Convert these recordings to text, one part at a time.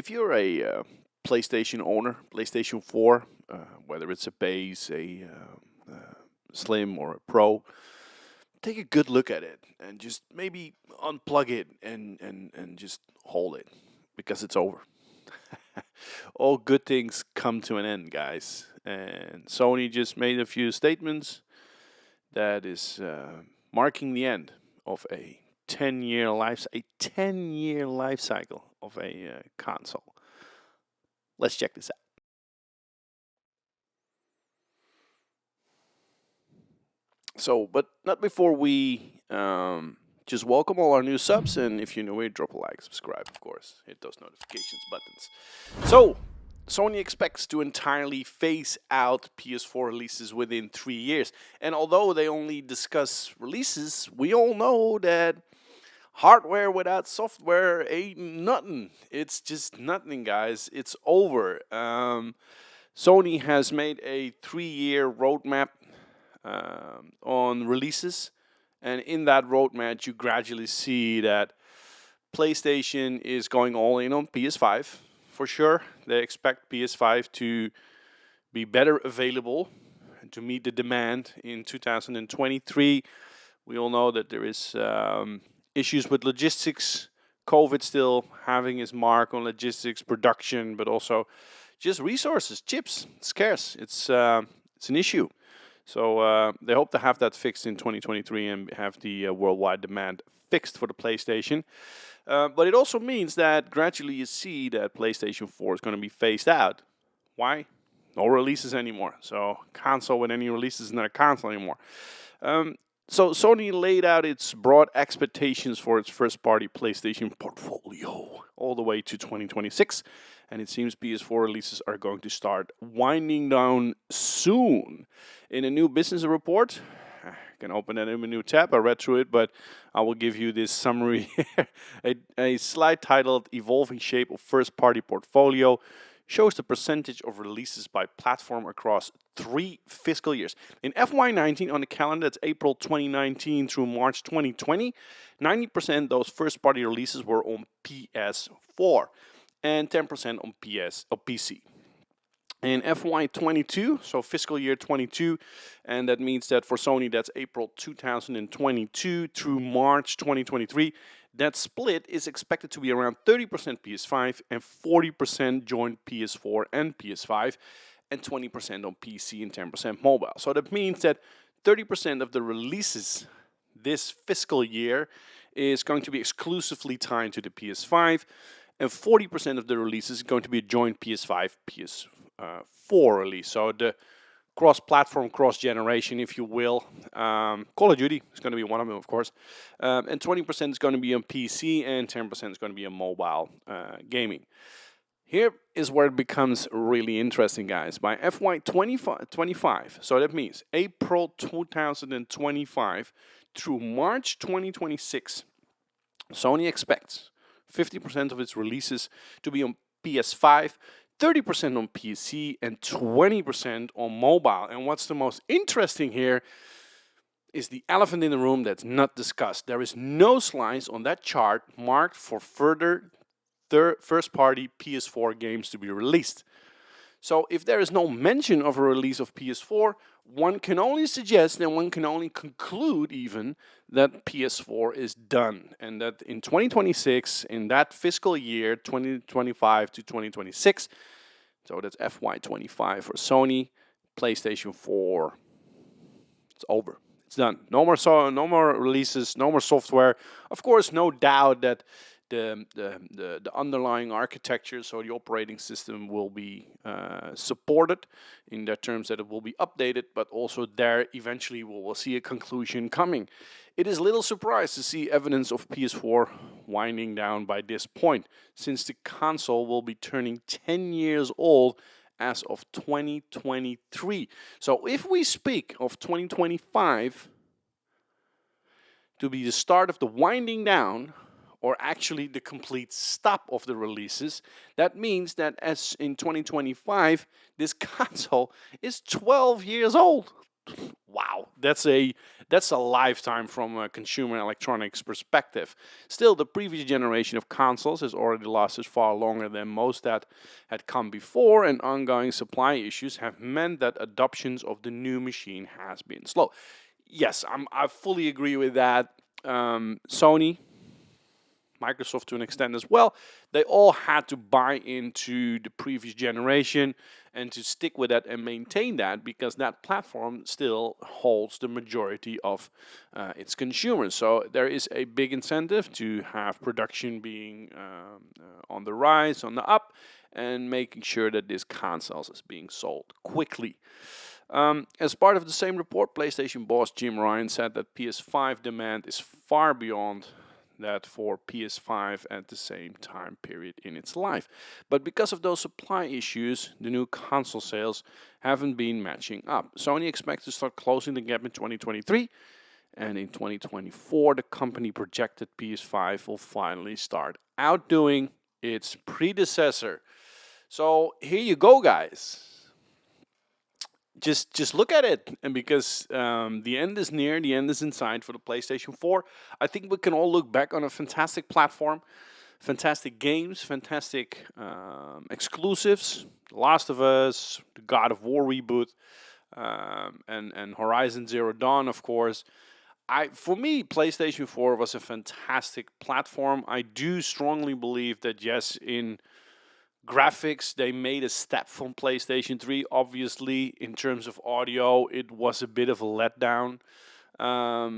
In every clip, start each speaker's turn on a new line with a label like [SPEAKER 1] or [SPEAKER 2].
[SPEAKER 1] if you're a PlayStation owner, PlayStation 4, whether it's a base, Slim, or a Pro, take a good look at it and just maybe unplug it and just hold it because it's over. All good things come to an end, guys. And Sony just made a few statements that is marking the end of a 10-year life cycle of a console. Let's check this out. So, but not before we just welcome all our new subs, and if you're new here, drop a like, subscribe, of course, hit those notifications buttons. So, Sony expects to entirely phase out PS4 releases within 3 years. And although they only discuss releases, we all know that hardware without software ain't nothing. It's just nothing, guys. It's over. Sony has made a 3-year roadmap on releases. And in that roadmap, you gradually see that PlayStation is going all in on PS5. For sure, they expect PS5 to be better available and to meet the demand in 2023. We all know that there is issues with logistics. COVID still having its mark on logistics, production, but also just resources, chips, scarce. It's an issue. So they hope to have that fixed in 2023 and have the worldwide demand fixed for the PlayStation. But it also means that gradually you see that PlayStation 4 is going to be phased out. Why? No releases anymore. So console with any releases is not a console anymore. So Sony laid out its broad expectations for its first-party PlayStation portfolio all the way to 2026. And it seems PS4 releases are going to start winding down soon. In a new business report, I can open that in a new tab. I read through it, but I will give you this summary. a slide titled Evolving Shape of First-Party Portfolio shows the percentage of releases by platform across 3 fiscal years. In FY19 on the calendar, that's April 2019 through March 2020, 90% of those first-party releases were on PS4 and 10% on PC. In FY22, so fiscal year 22, and that means that for Sony, that's April 2022 through March 2023, that split is expected to be around 30% PS5 and 40% joint PS4 and PS5, and 20% on PC and 10% mobile. So that means that 30% of the releases this fiscal year is going to be exclusively tied to the PS5, and 40% of the releases is going to be a joint PS5, PS4 release. So the cross-platform, cross-generation, if you will. Call of Duty is going to be one of them, of course. And 20% is going to be on PC, and 10% is going to be on mobile gaming. Here is where it becomes really interesting, guys. By FY25, so that means April 2025 through March 2026, Sony expects 50% of its releases to be on PS5, 30% on PC, and 20% on mobile. And what's the most interesting here is the elephant in the room that's not discussed. There is no slice on that chart marked for further first-party PS4 games to be released. So if there is no mention of a release of PS4, one can only suggest and one can only conclude even that PS4 is done, and that in 2026, in that fiscal year, 2025 to 2026, so that's FY25 for Sony, PlayStation 4, it's over. It's done. No more releases, no more software. Of course, no doubt that the underlying architecture, so the operating system, will be supported in the terms that it will be updated, but also there eventually we will see a conclusion coming. It is little surprise to see evidence of PS4 winding down by this point, since the console will be turning 10 years old as of 2023. So if we speak of 2025 to be the start of the winding down, or actually the complete stop of the releases, that means that as in 2025, this console is 12 years old. Wow, that's a lifetime from a consumer electronics perspective. Still, the previous generation of consoles has already lasted far longer than most that had come before, and ongoing supply issues have meant that adoptions of the new machine has been slow. Yes, I fully agree with that. Sony, Microsoft to an extent as well, they all had to buy into the previous generation and to stick with that and maintain that, because that platform still holds the majority of its consumers. So there is a big incentive to have production being on the rise, on the up, and making sure that this consoles is being sold quickly. As part of the same report, PlayStation boss Jim Ryan said that PS5 demand is far beyond that for PS5 at the same time period in its life. But because of those supply issues, the new console sales haven't been matching up. Sony expects to start closing the gap in 2023, and in 2024, the company projected PS5 will finally start outdoing its predecessor. So here you go, guys. Just look at it, and because the end is near, the end is in sight for the PlayStation 4. I think we can all look back on a fantastic platform, fantastic games, fantastic exclusives. Last of Us, the God of War reboot, and Horizon Zero Dawn, of course. For me, PlayStation 4 was a fantastic platform. I do strongly believe that, yes, in graphics, they made a step from PlayStation 3. Obviously, in terms of audio, it was a bit of a letdown. I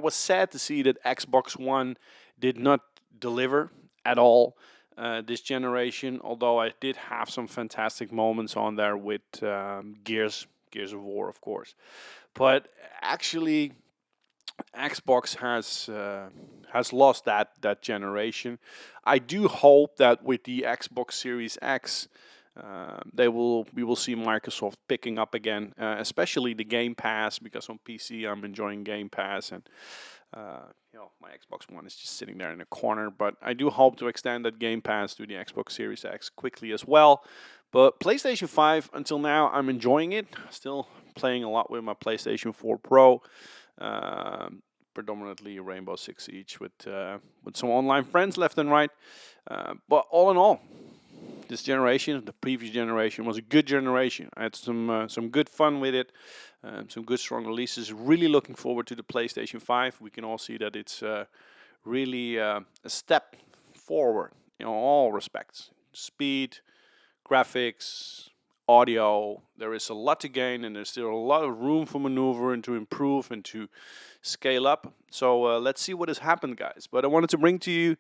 [SPEAKER 1] was sad to see that Xbox One did not deliver at all this generation, although I did have some fantastic moments on there with Gears of War, of course. But actually, Xbox has lost that generation. I do hope that with the Xbox Series X, we will see Microsoft picking up again, especially the Game Pass, because on PC I'm enjoying Game Pass, and my Xbox One is just sitting there in a corner. But I do hope to extend that Game Pass to the Xbox Series X quickly as well. But PlayStation 5, until now, I'm enjoying it. Still playing a lot with my PlayStation 4 Pro. Predominantly Rainbow Six Siege with some online friends left and right. But all in all, this generation, the previous generation, was a good generation. I had some good fun with it, some good strong releases. Really looking forward to the PlayStation 5. We can all see that it's really a step forward in all respects. Speed, graphics, audio. There is a lot to gain, and there's still a lot of room for maneuver and to improve and to scale up. So let's see what has happened, guys. But I wanted to bring to you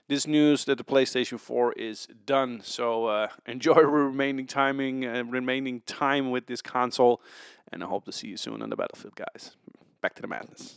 [SPEAKER 1] this news that the PlayStation 4 is done. So enjoy remaining time with this console, and I hope to see you soon on the battlefield, guys. Back to the madness.